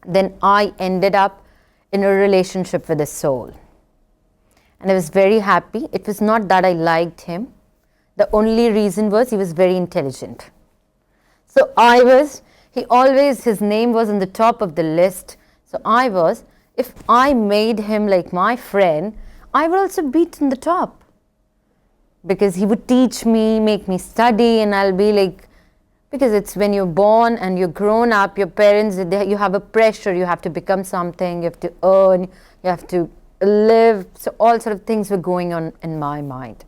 then I ended up in a relationship with a soul. And I was very happy. It was not that I liked him. The only reason was he was very intelligent. So his name was on the top of the list. So if I made him like my friend, I would also be in the top. Because he would teach me, make me study, and I'll be like, because it's when you're born and you're grown up, your parents, you have a pressure, you have to become something, you have to earn, you have to live. So all sort of things were going on in my mind.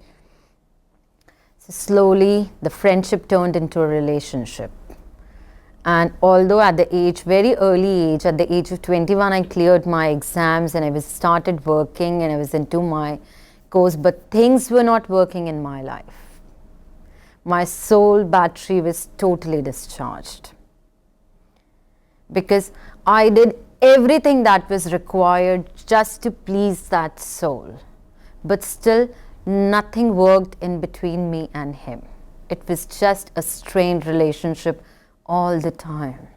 So slowly the friendship turned into a relationship. And although at the very early age, at the age of 21, I cleared my exams and I started working and I was into my course, but things were not working in my life. My soul battery was totally discharged because I did everything that was required just to please that soul, but still nothing worked in between me and him. It was just a strained relationship all the time.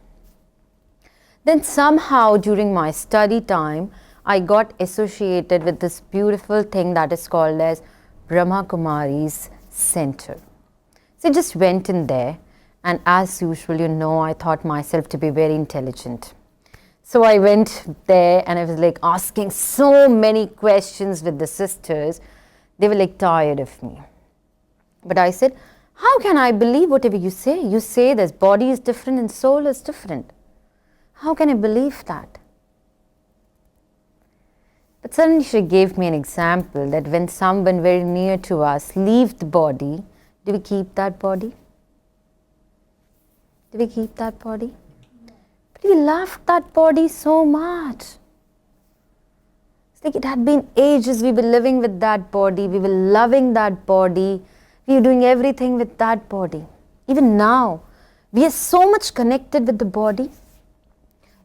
Then somehow during my study time, I got associated with this beautiful thing that is called as Brahma Kumari's Center. So I just went in there, and as usual, I thought myself to be very intelligent. So I went there and I was like asking so many questions with the sisters. They were like tired of me. But I said, how can I believe whatever you say? You say this body is different and soul is different. How can I believe that? But suddenly she gave me an example that when someone very near to us leaves the body, do we keep that body? Do we keep that body? But we loved that body so much. It's like it had been ages we were living with that body, we were loving that body, we were doing everything with that body. Even now, we are so much connected with the body.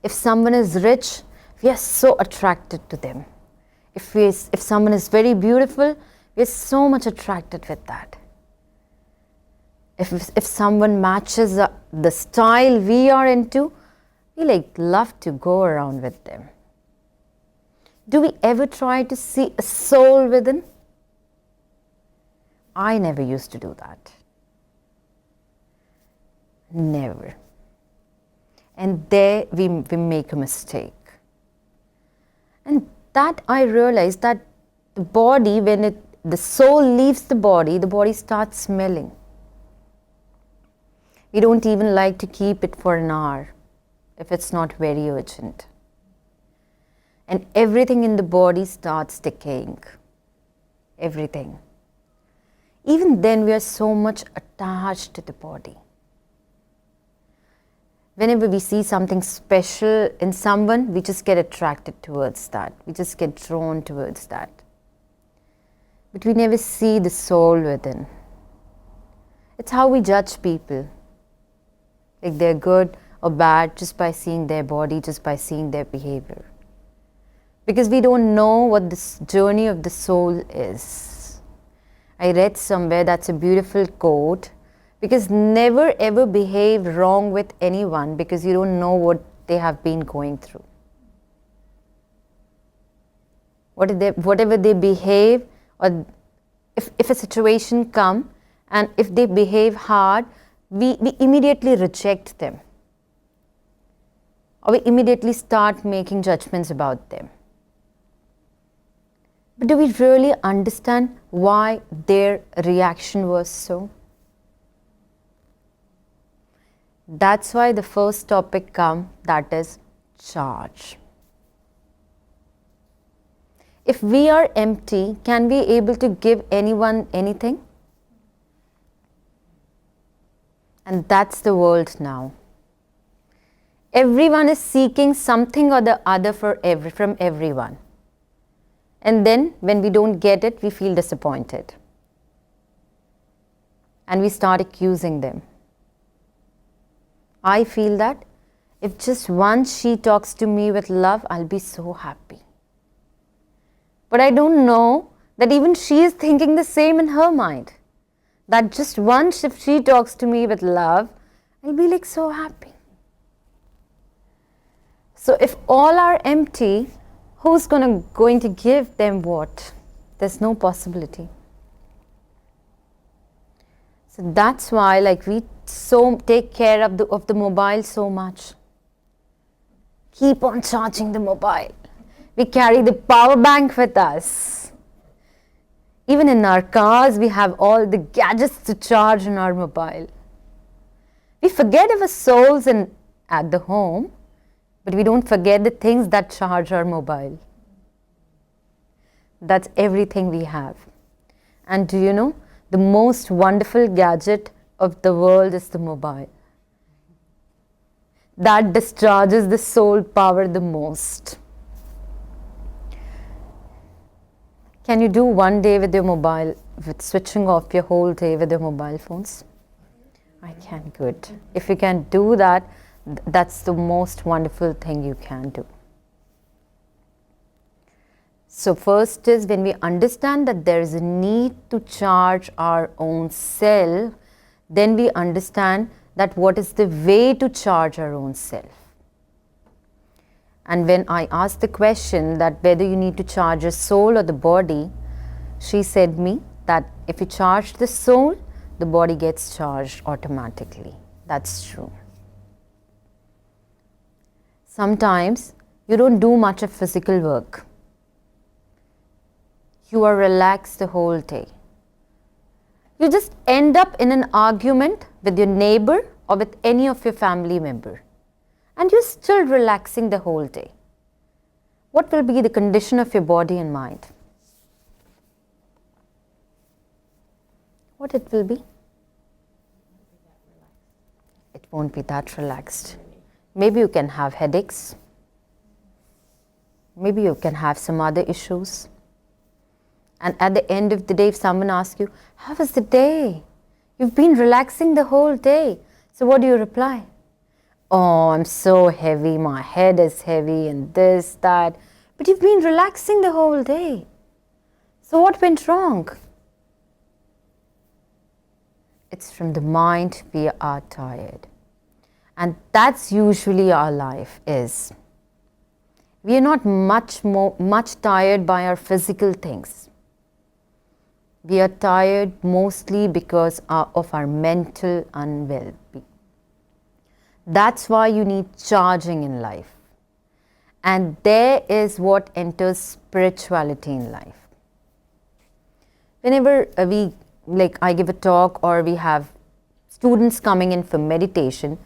If someone is rich, we are so attracted to them. If someone is very beautiful, we are so much attracted with that. If someone matches the style we are into, we love to go around with them. Do we ever try to see a soul within? I never used to do that. Never. And there we make a mistake. And that I realized that the body, when the soul leaves the body starts smelling. We don't even like to keep it for an hour if it's not very urgent. And everything in the body starts decaying. Everything. Even then we are so much attached to the body. Whenever we see something special in someone, we just get attracted towards that. We just get drawn towards that. But we never see the soul within. It's how we judge people. Like they're good or bad just by seeing their body, just by seeing their behavior. Because we don't know what this journey of the soul is. I read somewhere, that's a beautiful quote. Because never ever behave wrong with anyone because you don't know what they have been going through. Whatever they behave, or if a situation comes and if they behave hard, we immediately reject them. Or we immediately start making judgments about them. But do we really understand why their reaction was so? That's why the first topic comes, that is charge. If we are empty, can we be able to give anyone anything? And that's the world now. Everyone is seeking something or the other from everyone. And then when we don't get it, we feel disappointed. And we start accusing them. I feel that if just once she talks to me with love, I'll be so happy. But I don't know that even she is thinking the same in her mind. That just once if she talks to me with love, I'll be so happy. So if all are empty, who's going to give them what? There's no possibility. So that's why we so take care of the mobile so much. Keep on charging the mobile. We carry the power bank with us. Even in our cars, we have all the gadgets to charge in our mobile. We forget our souls at the home, but we don't forget the things that charge our mobile. That's everything we have. And do you know, the most wonderful gadget of the world is the mobile. That discharges the soul power the most. Can you do one day with your mobile, with switching off your whole day with your mobile phones? I can, good. If you can do that, that's the most wonderful thing you can do. So first is when we understand that there is a need to charge our own self, then we understand that what is the way to charge our own self. And when I asked the question that whether you need to charge your soul or the body, she said me that if you charge the soul, the body gets charged automatically. That's true. Sometimes you don't do much of physical work. You are relaxed the whole day. You just end up in an argument with your neighbor or with any of your family member, and you're still relaxing the whole day. What will be the condition of your body and mind? What it will be? It won't be that relaxed. Maybe you can have headaches. Maybe you can have some other issues. And at the end of the day, if someone asks you, how was the day? You've been relaxing the whole day. So what do you reply? Oh, I'm so heavy, my head is heavy and this, that. But you've been relaxing the whole day. So what went wrong? It's from the mind we are tired. And that's usually our life is. We are not much tired by our physical things. We are tired mostly because of our mental unwell-being. That's why you need charging in life. And there is what enters spirituality in life. Whenever I give a talk or we have students coming in for meditation,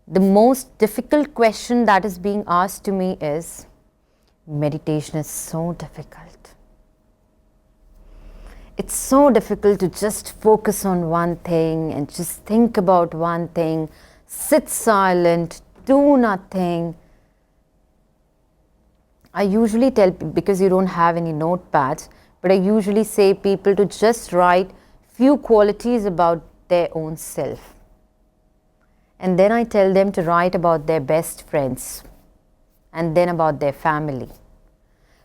the most difficult question that is being asked to me is, meditation is so difficult. It's so difficult to just focus on one thing and just think about one thing, sit silent, do nothing. I usually tell, because you don't have any notepads, but I usually say people to just write few qualities about their own self. And then I tell them to write about their best friends and then about their family.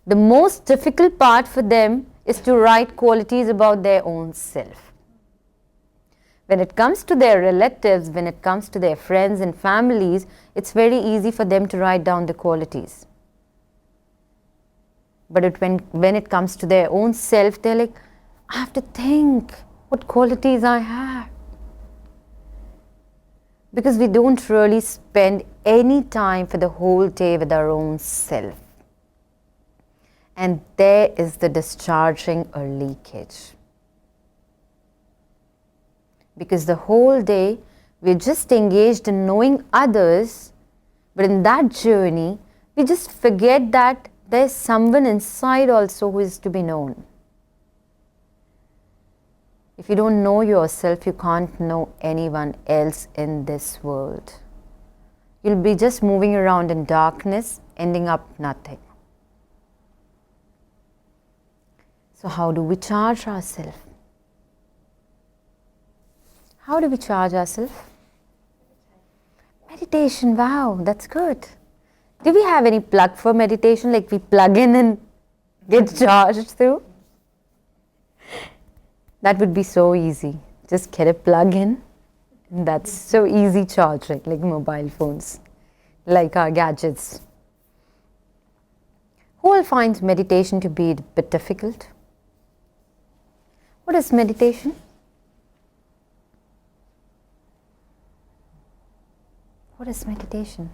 The most difficult part for them is to write qualities about their own self. When it comes to their relatives, when it comes to their friends and families, it's very easy for them to write down the qualities. But when it comes to their own self, they're like, I have to think what qualities I have. Because we don't really spend any time for the whole day with our own self. And there is the discharging or leakage. Because the whole day we're just engaged in knowing others, but in that journey we just forget that there's someone inside also who is to be known. If you don't know yourself, you can't know anyone else in this world. You'll be just moving around in darkness, ending up nothing. So how do we charge ourselves? How do we charge ourselves? Meditation, wow, that's good. Do we have any plug for meditation, like we plug in and get charged through? That would be so easy. Just get a plug in, and that's so easy charging, like mobile phones. like our gadgets. Who all finds meditation to be a bit difficult? What is meditation? What is meditation?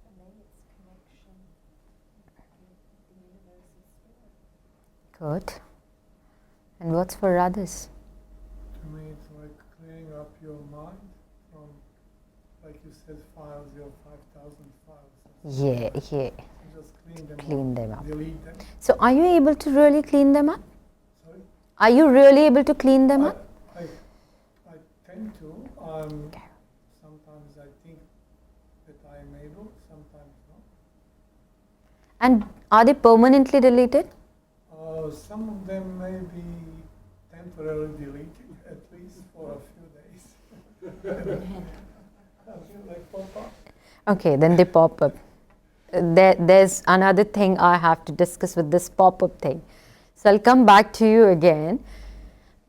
For me, it's connection with the universe and spirit. Good. And what's for others? To me, it's like clearing up your mind from, like you said, files, your 5,000 files. Yeah. You just clean them up. Delete them. So are you able to really clean them up? Sorry? Are you really able to clean them up? I tend to. Sometimes I think that I am able, sometimes not. And are they permanently deleted? Some of them may be temporarily deleted, at least for a few days. Until they pop up. Okay, then they pop up. There's another thing I have to discuss with this pop-up thing. So I'll come back to you again.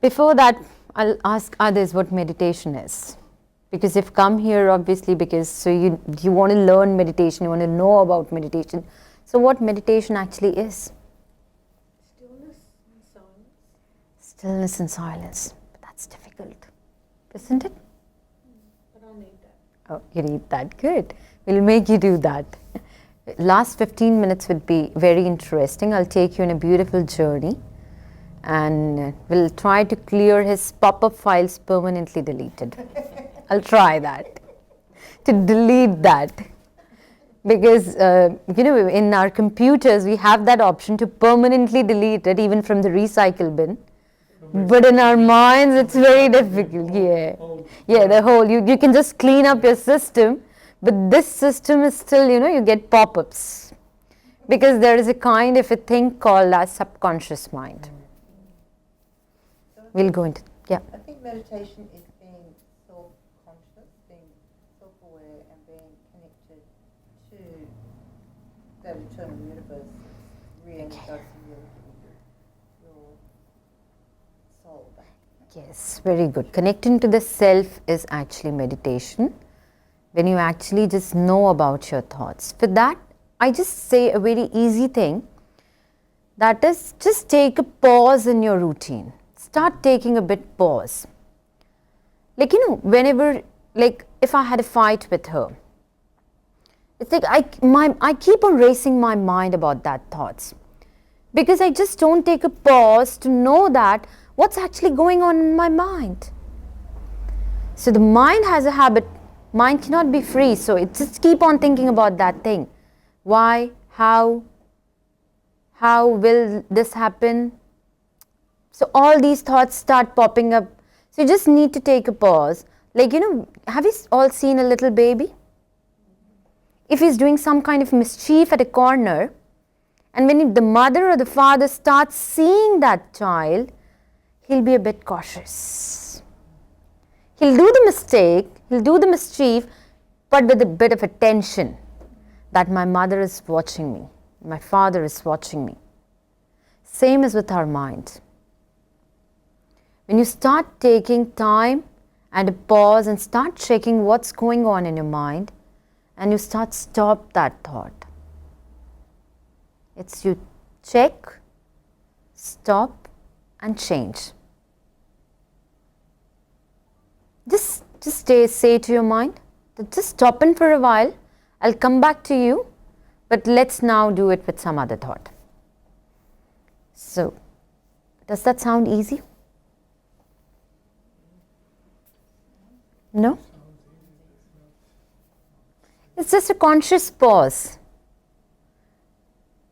Before that, I'll ask others what meditation is. Because you've come here obviously because you want to learn meditation, you want to know about meditation. So what meditation actually is? Stillness and silence. Stillness and silence. But that's difficult, isn't it? But I need that. Oh, you need that. Good. We'll make you do that. Last 15 minutes would be very interesting. I'll take you on a beautiful journey and we'll try to clear his pop-up files permanently deleted. I'll try that. To delete that. Because, in our computers, we have that option to permanently delete it even from the recycle bin. But in our minds, it's very difficult. Yeah, the whole, you can just clean up your system. But this system is still, you get pop-ups. Because there is a kind of a thing called as subconscious mind. We'll go into, yeah. I think meditation is being self-conscious, being self-aware and being connected to that eternal universe that's re-energizing your soul back. Yes, very good. Connecting to the self is actually meditation. When you actually just know about your thoughts. For that, I just say a very easy thing. That is, just take a pause in your routine. Start taking a bit pause. Like, whenever, like if I had a fight with her, it's like I keep on racing my mind about that thoughts. Because I just don't take a pause to know that what's actually going on in my mind. So the mind has a habit. Mind cannot be free, so it just keep on thinking about that thing. Why? How will this happen? So all these thoughts start popping up. So you just need to take a pause. Like, have you all seen a little baby? If he's doing some kind of mischief at a corner, and when the mother or the father starts seeing that child, he'll be a bit cautious. He'll do the mistake, he'll do the mischief, but with a bit of a tension that my mother is watching me, my father is watching me. Same as with our mind. When you start taking time and a pause and start checking what's going on in your mind, and you stop that thought. It's you check, stop and change. Just say to your mind, just stop in for a while, I'll come back to you, but let's now do it with some other thought. So, does that sound easy? No? It's just a conscious pause.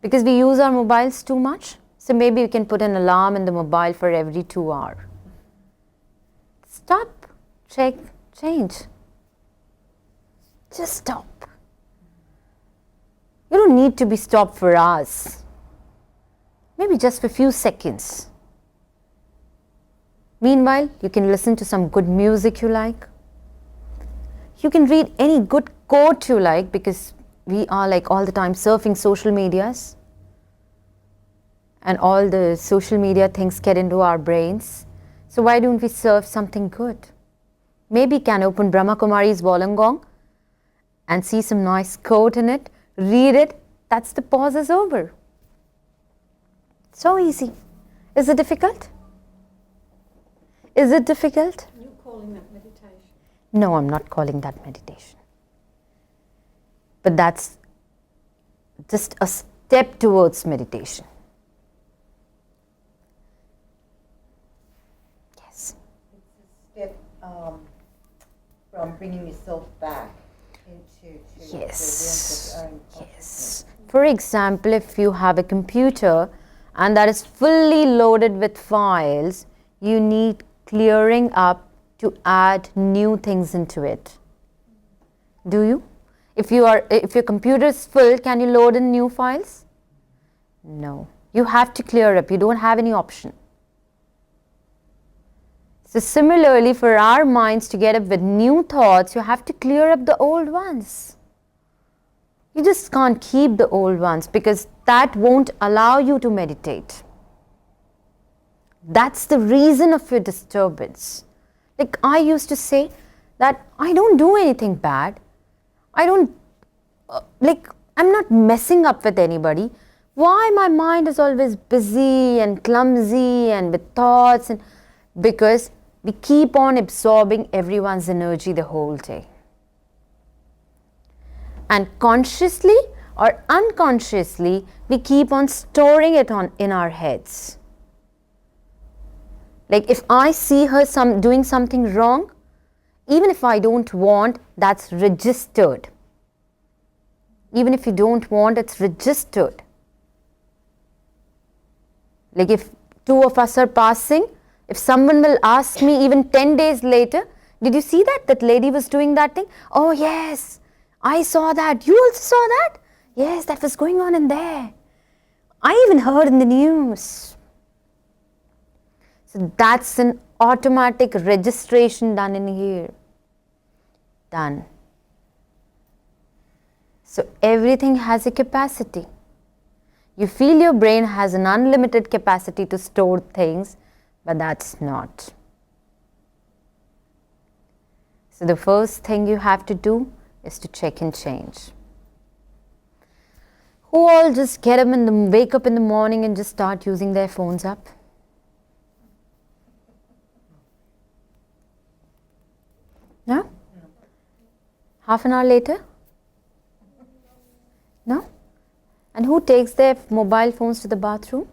Because we use our mobiles too much, so maybe we can put an alarm in the mobile for every 2 hours. Stop, check, change. Just stop. You don't need to be stopped for hours. Maybe just for a few seconds. Meanwhile, you can listen to some good music you like. You can read any good quote you like, because we are like all the time surfing social medias. And all the social media things get into our brains. So why don't we surf something good? Maybe can open Brahma Kumari's Wollongong and see some nice quote in it, read it, that's the pause is over. So easy. Is it difficult? Is it difficult? You're calling that meditation. No, I'm not calling that meditation. But that's just a step towards meditation. Yes. It's a step from bringing yourself back into the realms of your own consciousness. Yes. For example, if you have a computer and that is fully loaded with files, you need clearing up to add new things into it. Do you? If your computer is full, can you load in new files? No. You have to clear up. You don't have any option. So similarly, for our minds to get up with new thoughts, you have to clear up the old ones. You just can't keep the old ones because that won't allow you to meditate. That's the reason of your disturbance. Like I used to say that I don't do anything bad. I don't, I'm not messing up with anybody. Why my mind is always busy and clumsy and with thoughts? And because we keep on absorbing everyone's energy the whole day. And consciously or unconsciously, we keep on storing it in our heads. Like if I see her doing something wrong, even if I don't want, that's registered. Even if you don't want, it's registered. Like if two of us are passing, if someone will ask me even 10 days later, did you see that? That lady was doing that thing? Oh yes, I saw that. You also saw that? Yes, that was going on in there. I even heard in the news. So that's an automatic registration done in here. Done. So everything has a capacity. You feel your brain has an unlimited capacity to store things, but that's not. So the first thing you have to do is to check and change. Who all just wake up in the morning and just start using their phones up? No? Half an hour later? No? And who takes their mobile phones to the bathroom?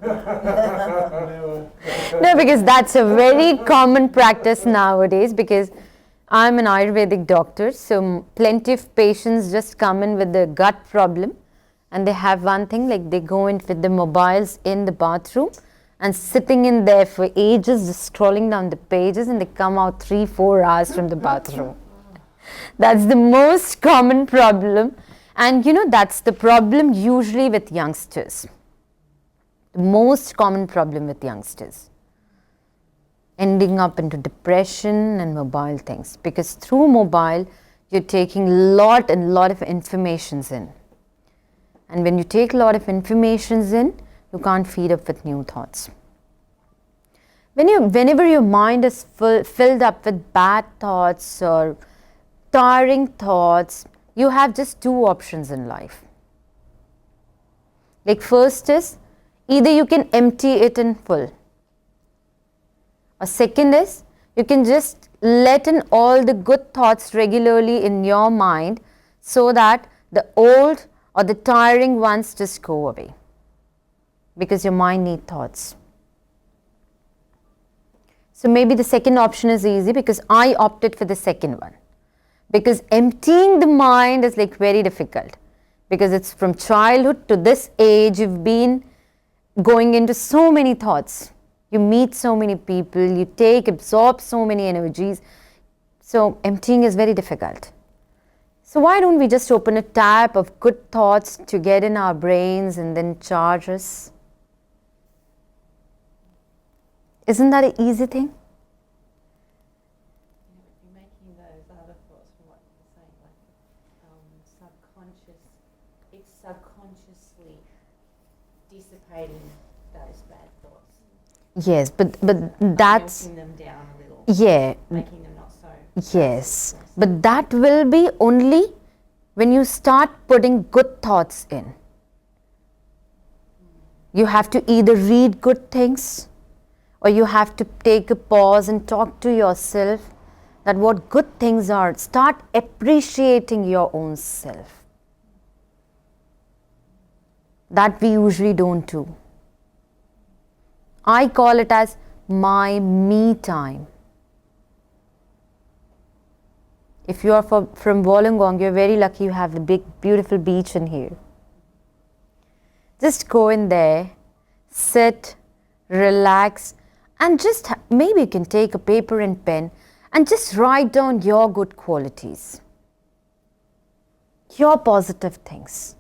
No, because that's a very common practice nowadays, because I'm an Ayurvedic doctor, so plenty of patients just come in with the gut problem and they have one thing, like they go in with the mobiles in the bathroom and sitting in there for ages, just scrolling down the pages, and they come out 3-4 hours from the bathroom. That's the most common problem. And that's the problem usually with youngsters. The most common problem with youngsters. Ending up into depression and mobile things. Because through mobile, you're taking lot of informations in. And when you take a lot of informations in, you can't feed up with new thoughts. Whenever your mind is filled up with bad thoughts or tiring thoughts, you have just two options in life. Like first is, either you can empty it in full. Or second is, you can just let in all the good thoughts regularly in your mind so that the old or the tiring ones just go away. Because your mind needs thoughts. So maybe the second option is easy because I opted for the second one. Because emptying the mind is like very difficult. Because it's from childhood to this age, you've been going into so many thoughts. You meet so many people, you absorb so many energies. So emptying is very difficult. So why don't we just open a tap of good thoughts to get in our brains and then charge us? Isn't that an easy thing? You're making those other thoughts from what you're saying, like subconscious, it's subconsciously dissipating those bad thoughts. Yes, but that's... Melting them down a little. Yeah. Making them not so Yes, but that will be only when you start putting good thoughts in. You have to either read good things, or you have to take a pause and talk to yourself that what good things are. Start appreciating your own self. That we usually don't do. I call it as my me time. If you are from Wollongong, you're very lucky you have the big, beautiful beach in here. Just go in there, sit, relax, and just maybe you can take a paper and pen and just write down your good qualities, your positive things.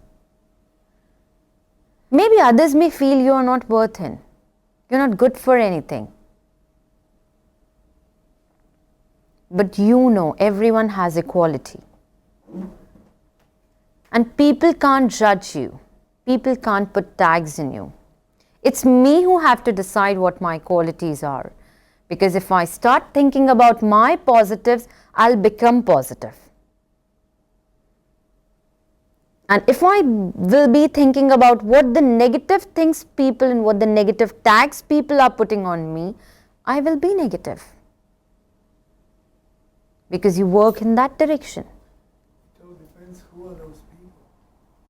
Maybe others may feel you are not worth it. You're not good for anything. But you know everyone has a quality. And people can't judge you. People can't put tags in you. It's me who have to decide what my qualities are. Because if I start thinking about my positives, I'll become positive. And if I will be thinking about what the negative things people and what the negative tags people are putting on me, I will be negative. Because you work in that direction.